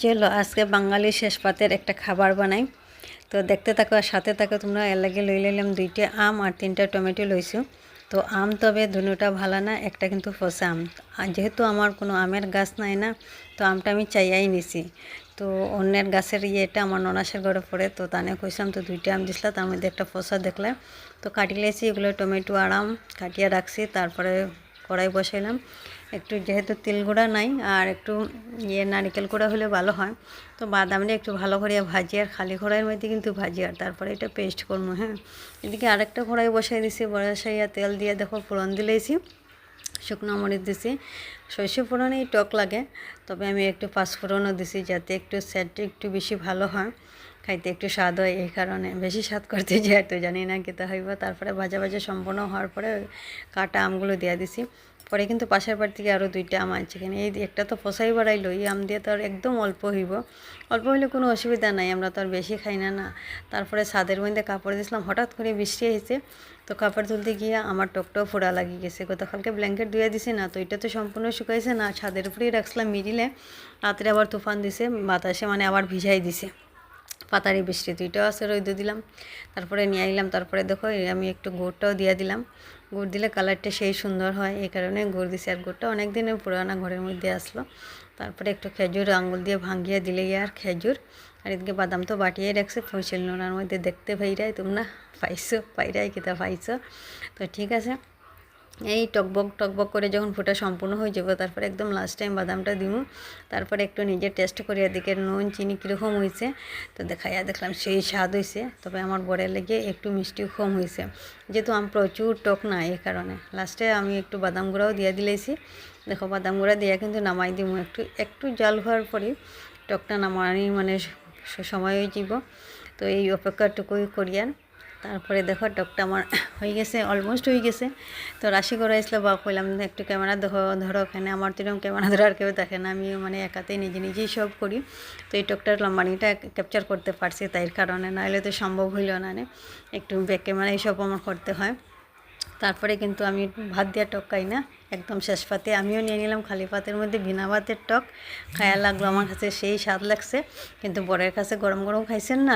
চলো আজকে বাঙালি শেষ পাতের একটা খাবার বানাই। তো দেখতে থাকো আর সাথে থাকো তোমরা। এর লাগে লই লাইলাম 2টা আম আর 3টা টমেটো লইছো। তো আম তবে দুটোটা ভালো না, একটা কিন্তু ফসা আম। আর যেহেতু আমার কোনো আমের গাছ নাই না, তো আমটা আমি চাইয়াই নিছি। তো অন্যের গাছের ইয়েটা আমার ননাসের ঘরে পড়ে, তো তানে কইসাম, তো 2টা আম দিছিলা, তার মধ্যে একটা ফসা দেখলে তো কাটি লেছি। এগুলো টমেটো আর আম কাটিয়ে রাখছি। তারপরে কড়াই বসাইলাম। একটু যেহেতু তিল গুঁড়া নাই আর একটু নারকেল গুঁড়া হলে ভালো হয়। তো বাদামটা একটু ভালো করে ভাজি, আর খালি কড়াইয়ের মধ্যে কিন্তু ভাজি, আর তারপরে এটা পেস্ট করবো। হ্যাঁ, এদিকে আরেকটা কড়াই বসাই দিছি। বসাইয়া তেল দিয়ে দেখো ফোড়ন দিলেছি, শুকনো মরিচ দিছি। সর্ষে ফোড়নেই টক লাগে, তবে আমি একটু পাঁচফোড়নও দিছি যাতে একটু স্যাডটা একটু বেশি ভালো হয়, খাইতে একটু স্বাদ হয়। এই কারণে বেশি স্বাদ করতে যেহেতু জানি না খেতে হইব। তারপরে ভাজা ভাজা সম্পূর্ণ হওয়ার পরে কাটা আমগুলো দিয়ে দিছি। পরে কিন্তু পাশের বাড়ি থেকে আরও 2টা আম আছে এখানে। এই একটা তো ফসাই বাড়াইলো, এই আম দিয়ে তো আর একদম অল্প হইব। অল্প হইলে কোনো অসুবিধা নাই, আমরা তো আর বেশি খাই না না। তারপরে ছাদের মধ্যে কাপড় দিয়েছিলাম, হঠাৎ করে বৃষ্টি হয়েছে, তো কাপড় তুলতে গিয়ে আমার টকটাও ফোড়া লাগিয়ে গেছে। গতকালকে ব্ল্যাঙ্কেট ধুয়ে দিছি না, তো এটা তো সম্পূর্ণ শুকাইছে না, ছাদের উপরেই রাখছিলাম মিডিলে। রাত্রে আবার তুফান দিছে, বাতাসে মানে আবার ভিজাই দিছে। পাতারি বৃষ্টি 2টাও আছে, রোদ দিলাম। তারপরে নিয়ে আইলাম। তারপরে দেখো আমি একটু গুড়টাও দিয়ে দিলাম। গুড় দিলে কালারটা সেই সুন্দর হয়, এই কারণে গুড় দিছি। আর গুড়টা অনেক দিনের পুরানা ঘরের মধ্যে আসলো। তারপরে একটু খেজুর আঙুল দিয়ে ভাঙিয়ে দিলে আর খেজুর। আর এদিকে বাদাম তো বাটিয়ে রাখছে ফসল নোনার মধ্যে, দেখতে পাইরাই তোমরা পাইছো, পাইরাই কিতা পাইছো। তো ঠিক আছে, এই টকবক টকবক করে যখন ফুটা সম্পূর্ণ হয়ে যাবে, তারপরে একদম লাস্ট টাইম বাদামটা দিব। তারপরে একটু নিজে টেস্ট করি এদিকে নুন চিনি কীরকম হয়েছে। তো দেখাইয়া দেখলাম সেই স্বাদ হয়েছে, তবে আমার বড়ের লেগে একটু মিষ্টি কম হয়েছে, যেহেতু আমি প্রচুর টক না, এই কারণে লাস্টে আমি একটু বাদাম গুঁড়াও দিয়ে দিলেছি। দেখো বাদাম গুঁড়া দিয়ে কিন্তু নামাই দিব। একটু একটু জাল হওয়ার পরই টকটা নামানি মানে সময় হয়ে যাব। তো এই অপেক্ষাটুকুই করিয়ান। তারপরে দেখো টকটা আমার হয়ে গেছে, অলমোস্ট হয়ে গেছে। তো রাশি করে আসলে বা কইলাম একটু ক্যামেরা ধরো এখানে। আমার তো এরকম ক্যামেরা ধরার কেউ দেখে না, আমি মানে একাতেই নিজেই সব করি। তো এই টকটার লম্বানিটা ক্যাপচার করতে পারছি, তাই কারণে, নাহলে তো সম্ভব হইল না। একটু ব্যাক ক্যামেরা এইসব আমার করতে হয়। তারপরে কিন্তু আমি ভাত দিয়া টক খাই না, একদম শেষ পাতে আমিও নিয়ে নিলাম খালি পাতের মধ্যে বিনা ভাতের টক। খায়া লাগলো আমার কাছে সেই স্বাদ লাগছে, কিন্তু বরের কাছে গরম গরম খাইছেন না।